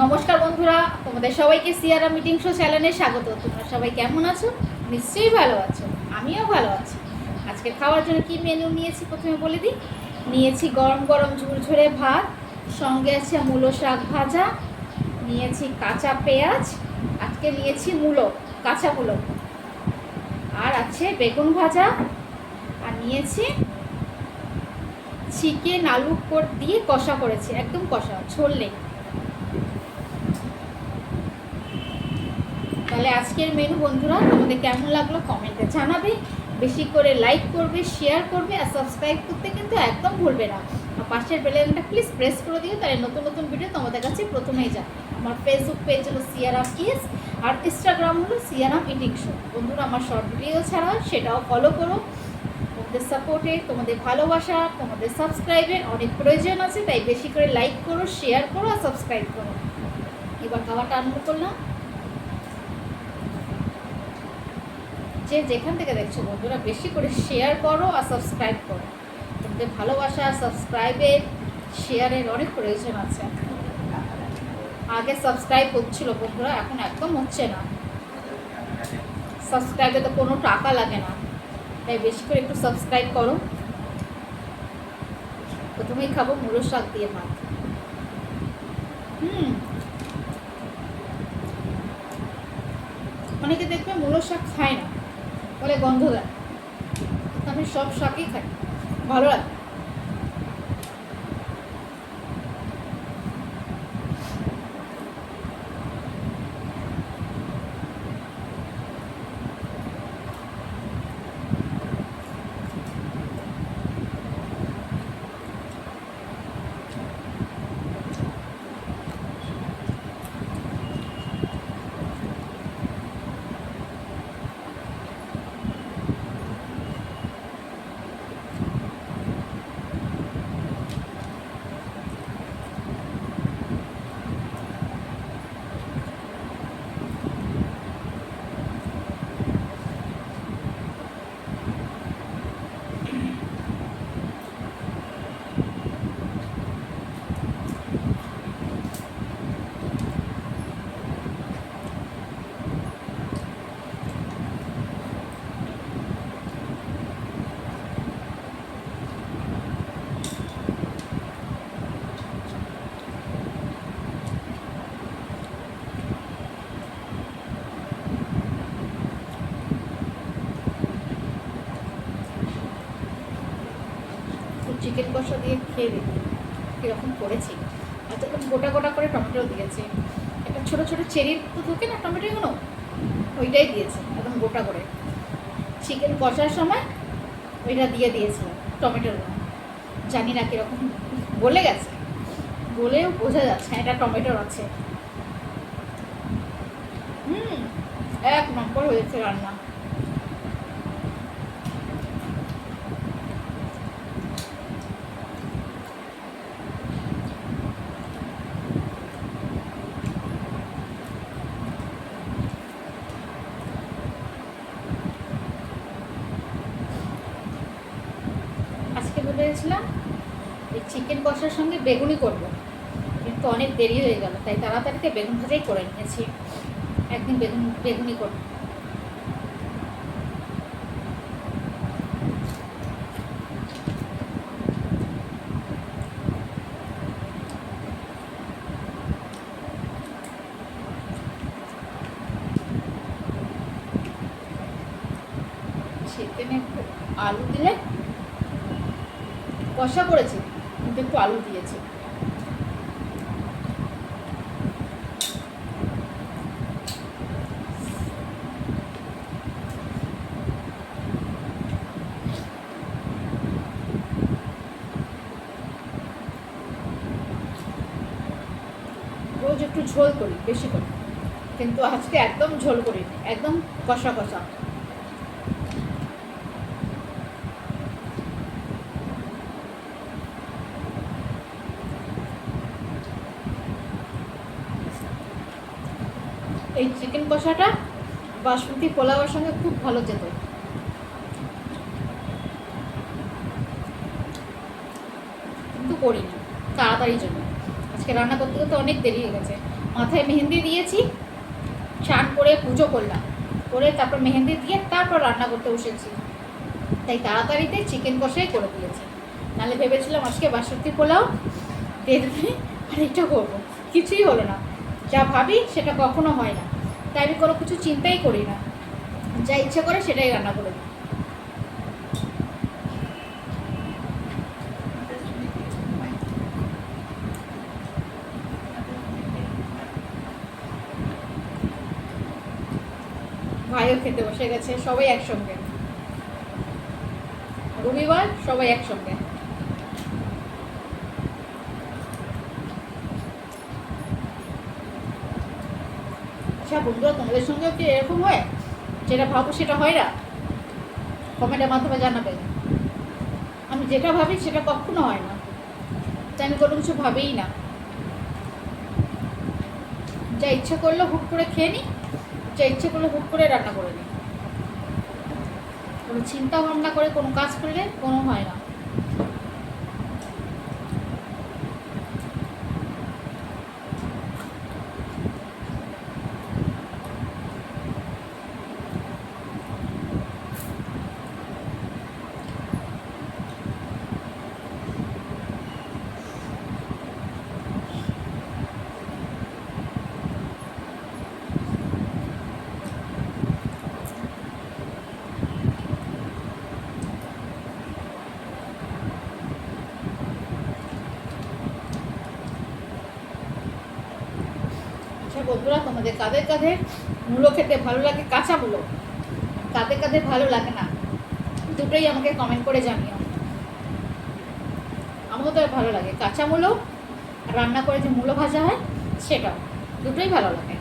নমস্কার বন্ধুরা, তোমাদের সবাইকে সিয়ারা মিটিং শো চ্যানেলে স্বাগত। তোমরা সবাই কেমন আছো? নিশ্চয়ই ভালো আছো, আমিও ভালো আছি। আজকে খাওয়ার জন্য কি মেনু নিয়েছি প্রথমে বলে দিই। নিয়েছি গরম গরম ঝুরঝুরে ভাত, সঙ্গে আছে মূলো শাক ভাজা, নিয়েছি কাঁচা পেঁয়াজ, আজকে নিয়েছি মূলো, কাঁচা মূলো, আর আছে বেগুন ভাজা, আর নিয়েছি চিকেন আলু দিয়ে কষা করেছি, একদম কষা, ঝোল নেই। তাহলে আজকের মেনু বন্ধুরা তোমাদের কেমন লাগলো কমেন্টে জানাবে, বেশি করে লাইক করবে, শেয়ার করবে, আর সাবস্ক্রাইব করতে কিন্তু একদম ভুলবে না। আর পাশের বেল আইকনটা প্লিজ প্রেস করে দিও, তাহলে নতুন নতুন ভিডিও তোমাদের কাছে প্রথমেই যাবে। আমার ফেসবুক পেজ হলো সিয়ারাম ইস, আর ইনস্টাগ্রাম হলো সিয়ারাম ইটিং শো। বন্ধুরা আমার শর্ট ভিডিও ছাড়া সেটাও ফলো করো। তোমাদের সাপোর্টে, তোমাদের ভালোবাসা, তোমাদের সাবস্ক্রাইবের অনেক প্রয়োজন আছে, তাই বেশি করে লাইক করো, শেয়ার করো, আর সাবস্ক্রাইব করো। এবার খাওয়াটা আরম্ভ করলাম। যে যেখান থেকে দেখছো বন্ধুরা বেশি করে শেয়ার করো আর সাবস্ক্রাইব করো। তোমাদের ভালোবাসা, সাবস্ক্রাইবের, শেয়ারের অনেক প্রয়োজন আছে। আগে সাবস্ক্রাইব হচ্ছিল বন্ধুরা, এখন একদম হচ্ছে না। সাবস্ক্রাইবে তো কোনো টাকা লাগে না, তাই বেশি করে একটু সাবস্ক্রাইব করো। প্রথমেই খাবো মূলো শাক দিয়ে ভাত। অনেকে দেখবে মূলো শাক খায় না, বলে গন্ধ দেয়। আমি সব শাকই খাই, ভালো লাগে। চিকেন কষা দিয়ে খেয়ে দেখি কীরকম করেছি। আচ্ছা, গোটা গোটা করে টমেটো দিয়েছি, একটা ছোটো ছোটো চেরির তো থাকে না টমেটোগুলো, ওইটাই দিয়েছি একদম গোটা করে। চিকেন কষার সময় ওইটা দিয়ে দিয়েছিলাম টমেটোগুলো। জানি না কীরকম গলে গেছে, গলেও বোঝা যাচ্ছে এটা টমেটোর আছে। এক নম্বর হয়েছে রান্না। ভেবেছিলাম এই চিকেন কষার সঙ্গে বেগুনি করব, কিন্তু অনেক দেরি হয়ে গেল, তাই তাড়াতাড়িতে বেগুন ভাজাই করে নিয়েছি। একদিন বেগুনি করব। চিকেনে একটু আলু দিলে, কষা করেছি কিন্তু একটু আলু দিয়েছি। রোজ একটু ঝোল করি বেশি করে, কিন্তু আজকে একদম ঝোল করিনি, একদম কষা কষা। এই চিকেন কষাটা বাসমতি পোলাওয়ের সঙ্গে খুব ভালো যেত, কিন্তু করিনি তাড়াতাড়ির জন্য। আজকে রান্না করতে করতে অনেক দেরি হয়ে গেছে। মাথায় মেহেন্দি দিয়েছি, স্নান করে পুজো করলাম, করে তারপর মেহেন্দি দিয়ে তারপর রান্না করতে বসেছি। তাই তাড়াতাড়িতে চিকেন কষাই করে দিয়েছি। নাহলে ভেবেছিলাম আজকে বাসন্তী পোলাও দিয়ে দেবে আর এটা করবো, কিছুই হলো না। যা ভাবি সেটা কখনো হয় না, তাই আমি কোনো কিছু চিন্তাই করি না, যা ইচ্ছা করে সেটাই রান্না করে দিই। ভাইও খেতে বসে গেছে, সবাই একসঙ্গে, রবিবার সবাই একসঙ্গে। আচ্ছা বন্ধুরা, তোমাদের সঙ্গেও কি এরকম হয়? যেটা ভাবো সেটা হয় না? কমেন্টের মাধ্যমে জানাবে। আমি যেটা ভাবি সেটা কখনো হয় না, তাই আমি কোনো কিছু ভাবিই না। যা ইচ্ছা করলো হুট করে খেয়ে নিই, যা ইচ্ছে করলো হুট করে রান্না করে নিই। কোনো চিন্তা ভাবনা করে কোনো কাজ করলে কোনো হয় না। আচ্ছা বন্ধুরা, তোমাদের কাদের কাদের মূলো খেতে ভালো লাগে, কাঁচা মূলো, কাদের কাদের ভালো লাগে না, দুটোই আমাকে কমেন্ট করে জানিও। আমাকে তো ভালো লাগে কাঁচা মূলো, আর রান্না করে যে মূলো ভাজা হয় সেটাও, দুটোই ভালো লাগে।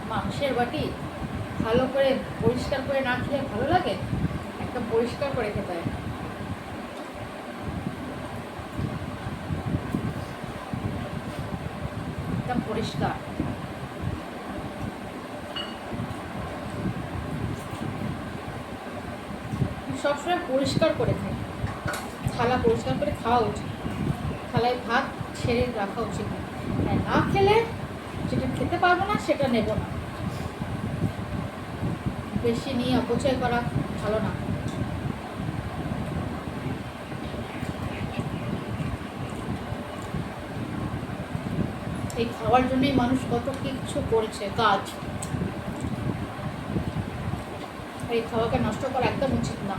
মাংসের বাটি ভালো করে পরিষ্কার করে না খেলে ভালো লাগে, একদম পরিষ্কার করে খেতে হয়। একদম পরিষ্কার। সবসময় পরিষ্কার করে খাই, থালা পরিষ্কার করে খাওয়া উচিত, থালায় ভাত ছেড়ে রাখা উচিত না খেলে যেটা খেতে পারবো না সেটা নেব না, বেশি নিয়ে অপচয় করা ভালো না। এই খাওয়ার জন্যই মানুষ কত কিছু করেছে কাজ, এই খাওয়াকে নষ্ট করা একদম উচিত না।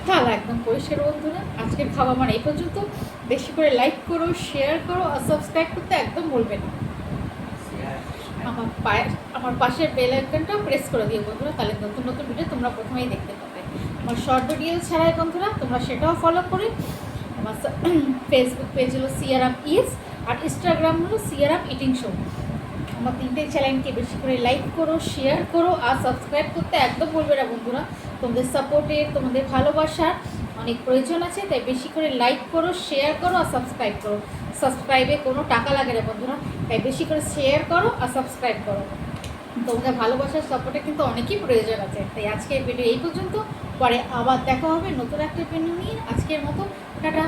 থালা একদম পরিষ্কার বন্ধুরা। আজকের খাওয়া আমার এই পর্যন্ত। বেশি করে লাইক করো, শেয়ার করো আর সাবস্ক্রাইব করতে একদম ভুলবে না। আমার পাশের বেল আইকনটা প্রেস করে দিও বন্ধুরা, তাহলে নতুন নতুন ভিডিও তোমরা প্রথমেই দেখতে পাবে। আমার শর্ট ভিডিও ছাড়াই বন্ধুরা তোমরা সেটাও ফলো করে। আমার ফেসবুক পেজ হলো সিয়ারাম ইস, আর ইনস্টাগ্রাম হলো সিয়ারাম ইটিং শো। আমার তিনটে চ্যানেলকে বেশি করে লাইক করো, শেয়ার করো আর সাবস্ক্রাইব করতে একদম বলবে না বন্ধুরা। তোমাদের সাপোর্টের, তোমাদের ভালোবাসার অনেক প্রয়োজন আছে, তাই বেশি করে লাইক করো, শেয়ার করো আর সাবস্ক্রাইব করো। সাবস্ক্রাইবে কোনো টাকা লাগে না বন্ধুরা, তাই বেশি করে শেয়ার করো আর সাবস্ক্রাইব করো। তোমাদের ভালোবাসার সাপোর্টে কিন্তু অনেকই প্রয়োজন আছে। তাই আজকের ভিডিও এই পর্যন্ত, পরে আবার দেখা হবে নতুন একটা ভিডিও নিয়ে। আজকের মতো টাটা।